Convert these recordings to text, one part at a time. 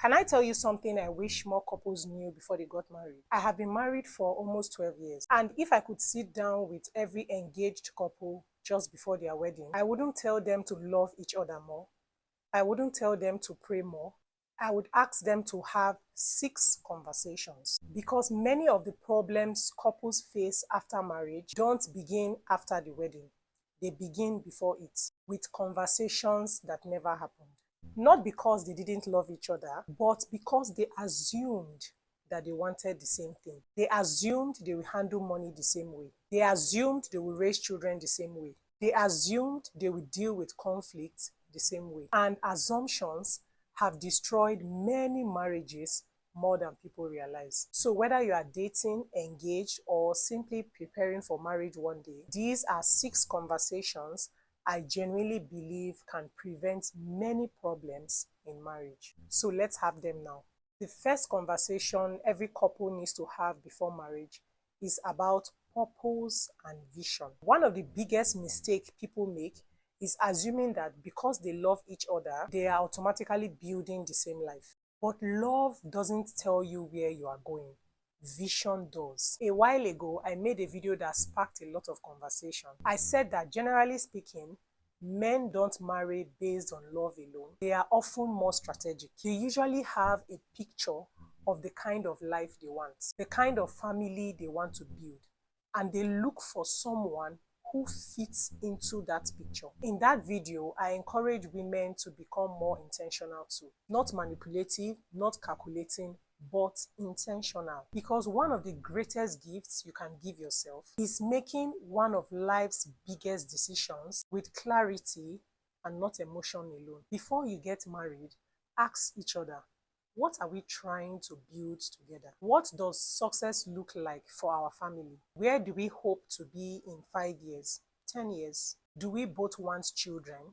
Can I tell you something I wish more couples knew before they got married? I have been married for almost 12 years, and if I could sit down with every engaged couple just before their wedding, I wouldn't tell them to love each other more. I wouldn't tell them to pray more. I would ask them to have 6 conversations, because many of the problems couples face after marriage don't begin after the wedding. They begin before it, with conversations that never happened. Not because they didn't love each other, but because they assumed that they wanted the same thing. They assumed they will handle money the same way. They assumed they will raise children the same way. They assumed they will deal with conflict the same way. And assumptions have destroyed many marriages more than people realize. So whether you are dating, engaged, or simply preparing for marriage one day, these are 6 conversations I genuinely believe can prevent many problems in marriage. So let's have them now. The first conversation every couple needs to have before marriage is about purpose and vision. One of the biggest mistakes people make is assuming that because they love each other, they are automatically building the same life. But love doesn't tell you where you are going. Vision does. A while ago, I made a video that sparked a lot of conversation. I said that generally speaking, men don't marry based on love alone. They are often more strategic. They usually have a picture of the kind of life they want, the kind of family they want to build, and they look for someone who fits into that picture. In that video, I encourage women to become more intentional too. Not manipulative, not calculating, but intentional. Because one of the greatest gifts you can give yourself is making one of life's biggest decisions with clarity and not emotion alone. Before you get married, ask each other, what are we trying to build together? What does success look like for our family? Where do we hope to be in 5 years, 10 years? Do we both want children?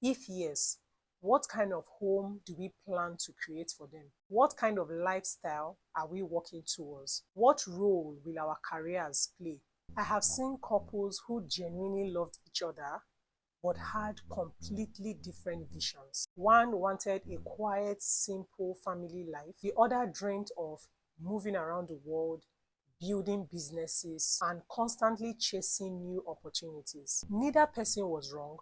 If yes, what kind of home do we plan to create for them? What kind of lifestyle are we working towards? What role will our careers play? I have seen couples who genuinely loved each other but had completely different visions. One wanted a quiet, simple family life. The other dreamed of moving around the world, building businesses, and constantly chasing new opportunities. Neither person was wrong.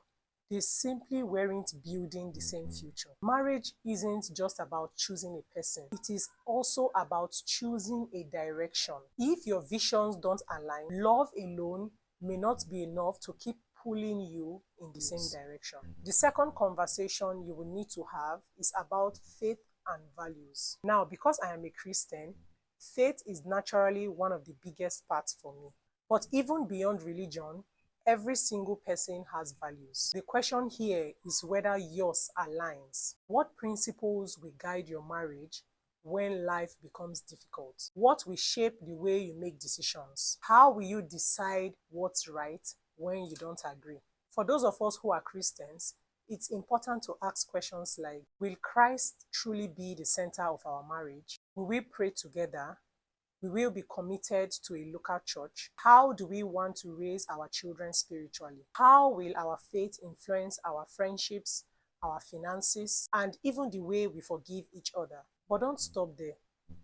They simply weren't building the same future. Marriage isn't just about choosing a person. It is also about choosing a direction. If your visions don't align, love alone may not be enough to keep pulling you in the same direction. The second conversation you will need to have is about faith and values. Now, because I am a Christian, faith is naturally one of the biggest parts for me. But even beyond religion, every single person has values. The question here is whether yours aligns. What principles will guide your marriage when life becomes difficult? What will shape the way you make decisions? How will you decide what's right when you don't agree? For those of us who are Christians, it's important to ask questions like, will Christ truly be the center of our marriage? Will we pray together? We will be committed to a local church. How do we want to raise our children spiritually? How will our faith influence our friendships, our finances, and even the way we forgive each other? But don't stop there.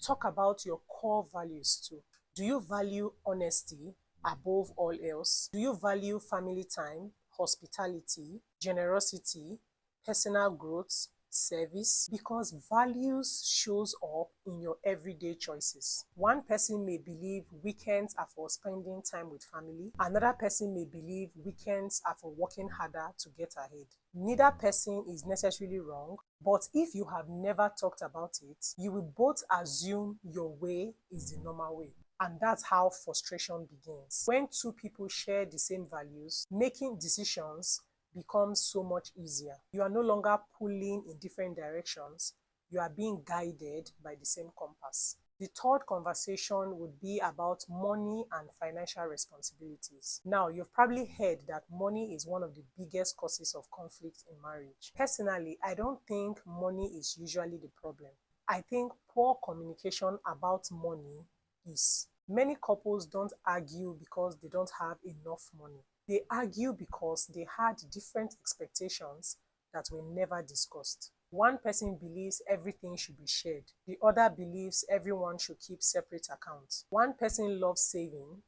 Talk about your core values too. Do you value honesty above all else? Do you value family time, hospitality, generosity, personal growth, service? Because values shows up in your everyday choices. One person may believe weekends are for spending time with family. Another person may believe weekends are for working harder to get ahead. Neither person is necessarily wrong, but if you have never talked about it, you will both assume your way is the normal way. And that's how frustration begins. When two people share the same values, making decisions becomes so much easier. You are no longer pulling in different directions. You are being guided by the same compass. The third conversation would be about money and financial responsibilities. Now, you've probably heard that money is one of the biggest causes of conflict in marriage. Personally, I don't think money is usually the problem. I think poor communication about money is. Many couples don't argue because they don't have enough money. They argue because they had different expectations that were never discussed. One person believes everything should be shared. The other believes everyone should keep separate accounts. One person loves saving.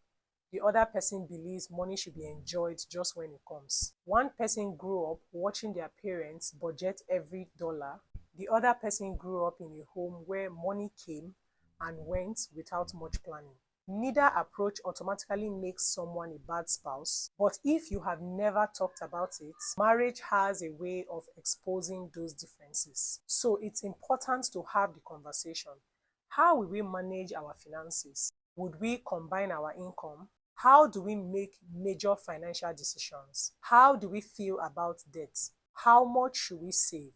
The other person believes money should be enjoyed just when it comes. One person grew up watching their parents budget every dollar. The other person grew up in a home where money came and went without much planning. Neither approach automatically makes someone a bad spouse, but if you have never talked about it, marriage has a way of exposing those differences. So it's important to have the conversation. How will we manage our finances? Would we combine our income? How do we make major financial decisions? How do we feel about debt? How much should we save?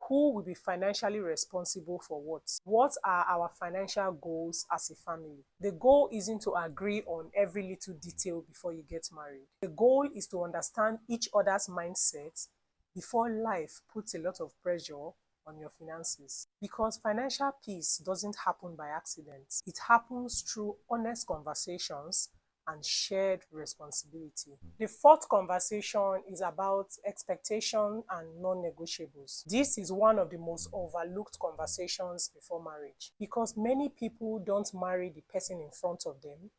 Who will be financially responsible for what? What are our financial goals as a family? The goal isn't to agree on every little detail before you get married. The goal is to understand each other's mindset before life puts a lot of pressure on your finances. Because financial peace doesn't happen by accident. It happens through honest conversations and shared responsibility. The fourth conversation is about expectation and non-negotiables. This is one of the most overlooked conversations before marriage because many people don't marry the person in front of them.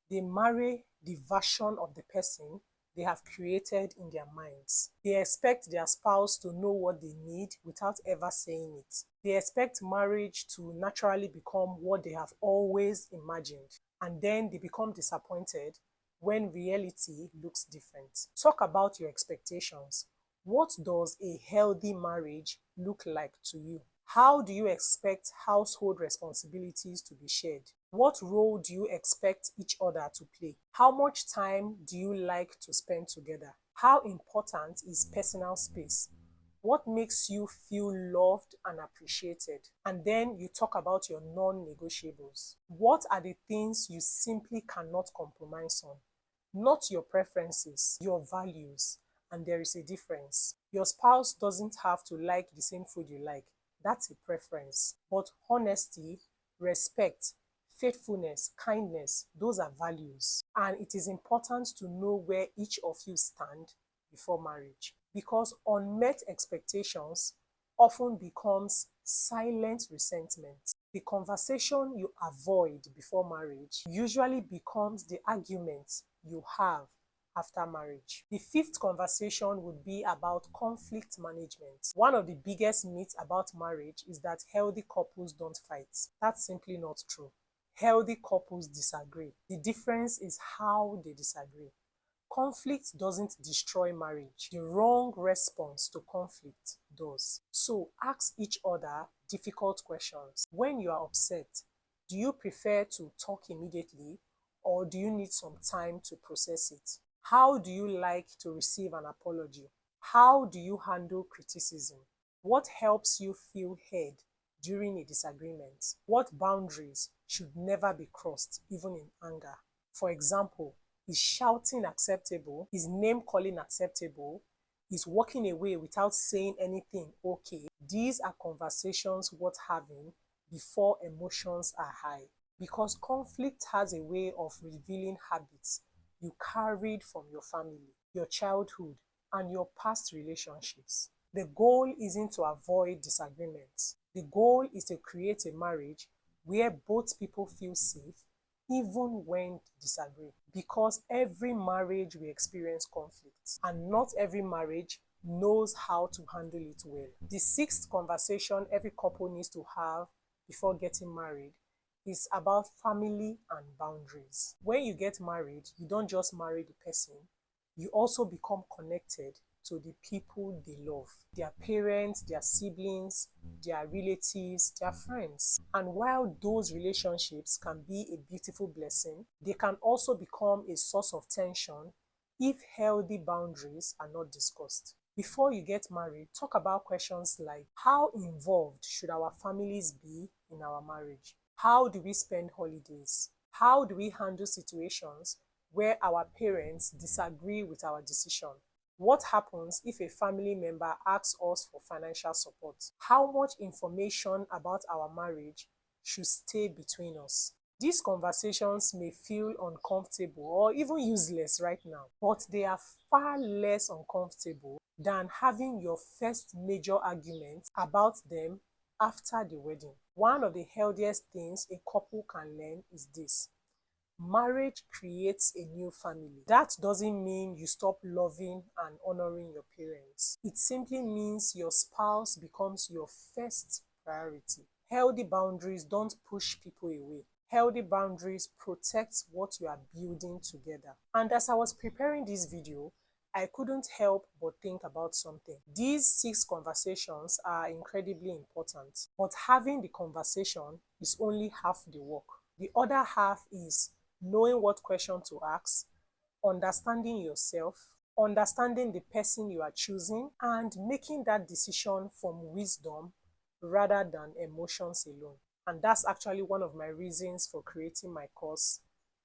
They marry the version of the person they have created in their minds. They expect their spouse to know what they need without ever saying it. They expect marriage to naturally become what they have always imagined, and then they become disappointed when reality looks different. Talk about your expectations. What does a healthy marriage look like to you? How do you expect household responsibilities to be shared? What role do you expect each other to play? How much time do you like to spend together? How important is personal space? What makes you feel loved and appreciated? And then you talk about your non-negotiables. What are the things you simply cannot compromise on? Not your preferences, your values. And there is a difference. Your spouse doesn't have to like the same food you like. That's a preference. But honesty, respect, faithfulness, kindness, those are values. And it is important to know where each of you stand before marriage. Because unmet expectations often becomes silent resentment. The conversation you avoid before marriage usually becomes the argument you have after marriage. The fifth conversation would be about conflict management. One of the biggest myths about marriage is that healthy couples don't fight. That's simply not true. Healthy couples disagree. The difference is how they disagree. Conflict doesn't destroy marriage. The wrong response to conflict does. So ask each other difficult questions. When you are upset, do you prefer to talk immediately or do you need some time to process it? How do you like to receive an apology? How do you handle criticism? What helps you feel heard during a disagreement? What boundaries should never be crossed, even in anger? For example, is shouting acceptable? Is name calling acceptable? Is walking away without saying anything okay? These are conversations worth having before emotions are high. Because conflict has a way of revealing habits you carried from your family, your childhood, and your past relationships. The goal isn't to avoid disagreements. The goal is to create a marriage where both people feel safe even when they disagree. Because every marriage will experience conflict, and not every marriage knows how to handle it well. The sixth conversation every couple needs to have before getting married is about family and boundaries. When you get married, you don't just marry the person, you also become connected to the people they love, their parents, their siblings, their relatives, their friends. And while those relationships can be a beautiful blessing, they can also become a source of tension if healthy boundaries are not discussed. Before you get married, talk about questions like, how involved should our families be in our marriage? How do we spend holidays? How do we handle situations where our parents disagree with our decision? What happens if a family member asks us for financial support? How much information about our marriage should stay between us? These conversations may feel uncomfortable or even useless right now, but they are far less uncomfortable than having your first major argument about them after the wedding. One of the healthiest things a couple can learn is this: marriage creates a new family. That doesn't mean you stop loving and honoring your parents. It simply means your spouse becomes your first priority. Healthy boundaries don't push people away. Healthy boundaries protect what you are building together. And as I was preparing this video, I couldn't help but think about something. These 6 conversations are incredibly important, but having the conversation is only half the work. The other half is knowing what question to ask, understanding yourself, understanding the person you are choosing, and making that decision from wisdom rather than emotions alone. And that's actually one of my reasons for creating my course,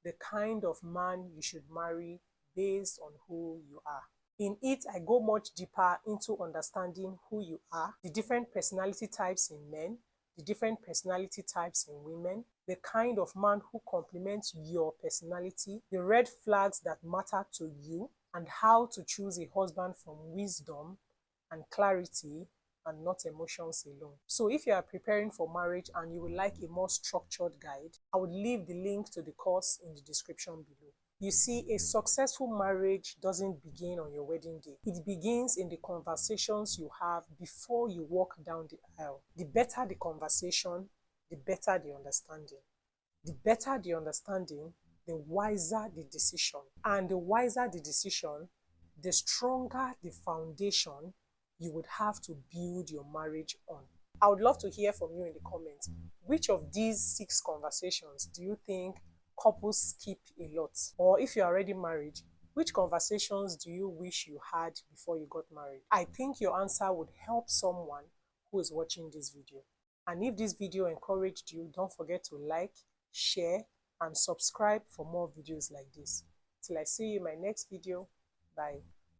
The Kind of Man You Should Marry Based on Who You Are. In it, I go much deeper into understanding who you are, the different personality types in men, the different personality types in women, the kind of man who complements your personality, the red flags that matter to you, and how to choose a husband from wisdom and clarity and not emotions alone. So if you are preparing for marriage and you would like a more structured guide, I would leave the link to the course in the description below. You see, a successful marriage doesn't begin on your wedding day. It begins in the conversations you have before you walk down the aisle. The better the conversation, the better the understanding. The better the understanding, the wiser the decision. And the wiser the decision, the stronger the foundation you would have to build your marriage on. I would love to hear from you in the comments. Which of these 6 conversations do you think couples skip a lot? Or if you're already married, which conversations do you wish you had before you got married? I think your answer would help someone who is watching this video. And if this video encouraged you, don't forget to like, share, and subscribe for more videos like this. Till I see you in my next video. Bye.